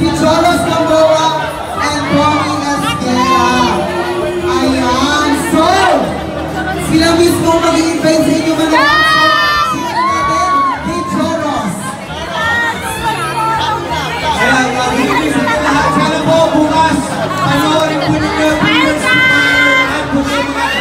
si Cholos Gamboa and Tommy Esquera. Ayan. So, sila mismo mag-i-invite sa inyo mga sila natin, kay Cholos. Ayan, mag-i-invite sa inyo lahat. Sana po bukas, panoorin po ninyo viewers at po kayo mga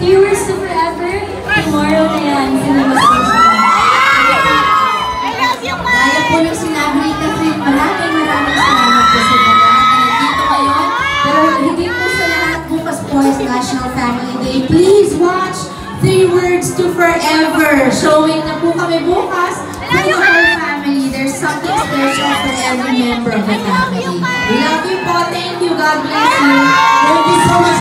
viewers to forever, tomorrow na yan. Gaya po ng sinabi ni Catherine, maraming salamat po sa mga nandito kayo. Pero hindi po sa lahat, bukas po is National Family Day. Please watch 3 Words to Forever. Showing na po kami bukas for the whole family. There's something special for every member of the family. We love you po. Thank you. God bless you.